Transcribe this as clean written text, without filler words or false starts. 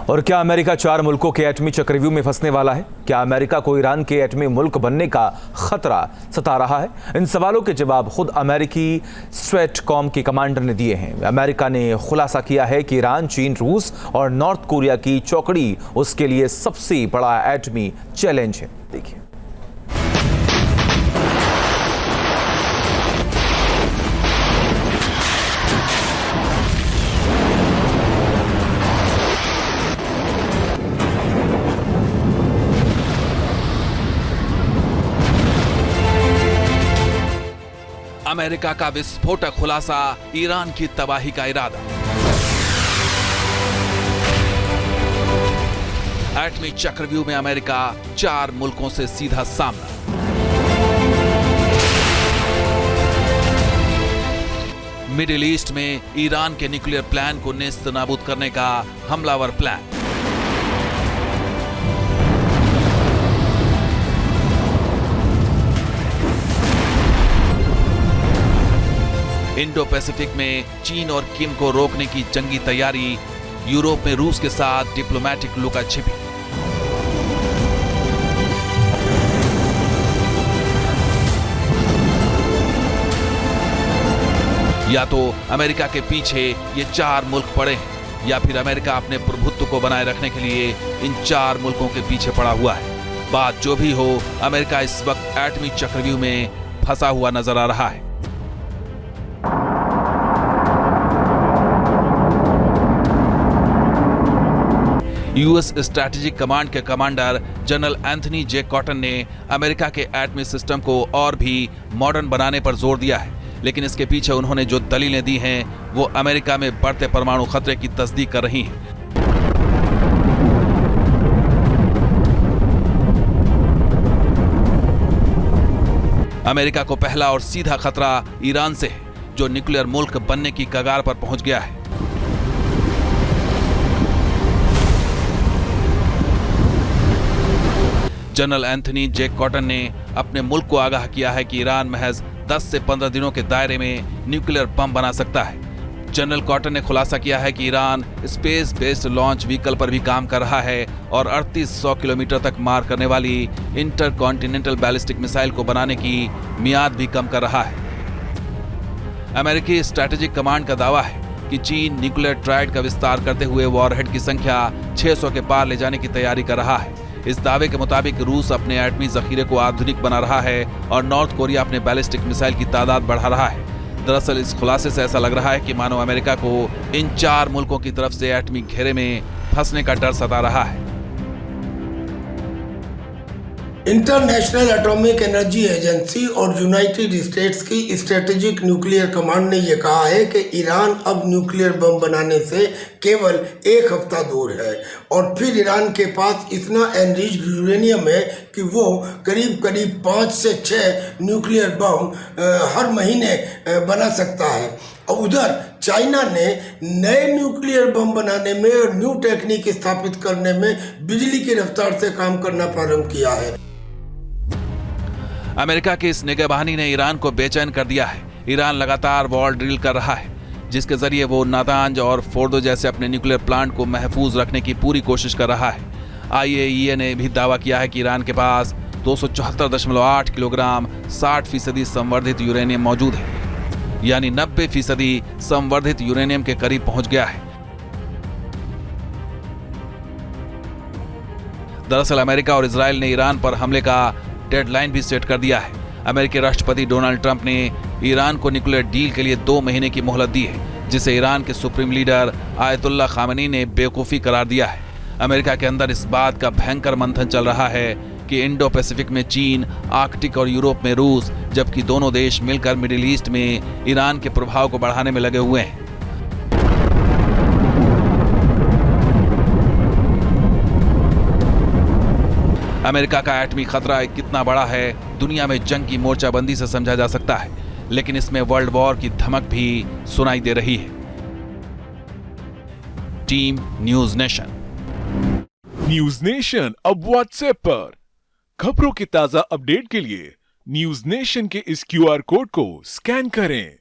और क्या अमेरिका 4 मुल्कों के एटमी चक्रव्यूह में फंसने वाला है? क्या अमेरिका को ईरान के एटमी मुल्क बनने का खतरा सता रहा है? इन सवालों के जवाब खुद अमेरिकी स्ट्रेटकॉम के कमांडर ने दिए हैं। अमेरिका ने खुलासा किया है कि ईरान, चीन, रूस और नॉर्थ कोरिया की चौकड़ी उसके लिए सबसे बड़ा एटमी चैलेंज है। देखिए। अमेरिका का विस्फोटक खुलासा, ईरान की तबाही का इरादा। एटमी चक्रव्यूह में अमेरिका 4 मुल्कों से सीधा सामना। मिडिल ईस्ट में ईरान के न्यूक्लियर प्लान को नेस्तनाबूद करने का हमलावर प्लान। इंडो पैसिफिक में चीन और किम को रोकने की जंगी तैयारी। यूरोप में रूस के साथ डिप्लोमैटिक लुका-छिपी। या तो अमेरिका के पीछे ये 4 मुल्क पड़े हैं, या फिर अमेरिका अपने प्रभुत्व को बनाए रखने के लिए इन 4 मुल्कों के पीछे पड़ा हुआ है। बात जो भी हो, अमेरिका इस वक्त एटमी चक्रव्यूह में फंसा हुआ नजर आ रहा है। यूएस स्ट्रैटेजिक कमांड के कमांडर जनरल एंथनी जे कॉटन ने अमेरिका के एटमी सिस्टम को और भी मॉडर्न बनाने पर जोर दिया है, लेकिन इसके पीछे उन्होंने जो दलीलें दी हैं वो अमेरिका में बढ़ते परमाणु खतरे की तस्दीक कर रही हैं। अमेरिका को पहला और सीधा खतरा ईरान से है, जो न्यूक्लियर मुल्क बनने की कगार पर पहुंच गया है। जनरल एंथनी जे कॉटन ने अपने मुल्क को आगाह किया है कि ईरान महज 10 से 15 दिनों के दायरे में न्यूक्लियर बम बना सकता है। जनरल कॉटन ने खुलासा किया है कि Iran space based launch vehicle पर भी काम कर रहा है और 3800 किलोमीटर तक मार करने वाली इंटरकॉन्टिनेंटल बैलिस्टिक मिसाइल को बनाने की मियाद भी कम कर रहा है। अमेरिकी स्ट्रैटेजिक कमांड का दावा है कि चीन न्यूक्लियर ट्रायड का विस्तार करते हुए वॉरहेड की संख्या 600 के पार ले जाने की तैयारी कर रहा है। इस दावे के मुताबिक रूस अपने एटमी जखीरे को आधुनिक बना रहा है और नॉर्थ कोरिया अपने बैलिस्टिक मिसाइल की तादाद बढ़ा रहा है। दरअसल इस खुलासे से ऐसा लग रहा है कि मानो अमेरिका को इन 4 मुल्कों की तरफ से एटमी घेरे में फंसने का डर सता रहा है। इंटरनेशनल एटॉमिक एनर्जी एजेंसी और यूनाइटेड स्टेट्स की स्ट्रेटेजिक न्यूक्लियर कमांड ने यह कहा है कि ईरान अब न्यूक्लियर बम बनाने से केवल 1 हफ्ता दूर है और फिर ईरान के पास इतना एनरिच्ड यूरेनियम है कि वो करीब 5 से 6 न्यूक्लियर बम हर महीने बना सकता है। और उधर चाइना ने नए न्यूक्लियर बम बनाने में और न्यू टेक्निक स्थापित करने में बिजली की रफ्तार से काम करना प्रारंभ किया है। अमेरिका की इस निगहबानी ने ईरान को बेचैन कर दिया है। ईरान लगातार वॉर ड्रिल कर रहा है, जिसके जरिए वो नातांज और फोर्दो जैसे अपने न्यूक्लियर प्लांट को महफूज रखने की पूरी कोशिश कर रहा है। IAEA ने भी दावा किया है कि ईरान के पास 274.8 किलोग्राम 60% संवर्धित यूरेनियम मौजूद है, यानी 90% संवर्धित यूरेनियम के करीब पहुंच गया है। दरअसल अमेरिका और इजराइल ने ईरान पर हमले का डेडलाइन भी सेट कर दिया है। अमेरिकी राष्ट्रपति डोनाल्ड ट्रंप ने ईरान को न्यूक्लियर डील के लिए 2 महीने की मोहलत दी है, जिसे ईरान के सुप्रीम लीडर आयतुल्ला खामेनी ने बेवकूफ़ी करार दिया है। अमेरिका के अंदर इस बात का भयंकर मंथन चल रहा है कि इंडो पैसिफिक में चीन, आर्कटिक और यूरोप में रूस, जबकि दोनों देश मिलकर मिडिल ईस्ट में ईरान के प्रभाव को बढ़ाने में लगे हुए हैं। अमेरिका का एटमी खतरा कितना बड़ा है, दुनिया में जंग की मोर्चाबंदी से समझा जा सकता है, लेकिन इसमें वर्ल्ड वॉर की धमक भी सुनाई दे रही है। Team news nation. News nation अब व्हाट्सएप पर खबरों के ताजा अपडेट के लिए न्यूज नेशन के इस QR कोड को स्कैन करें।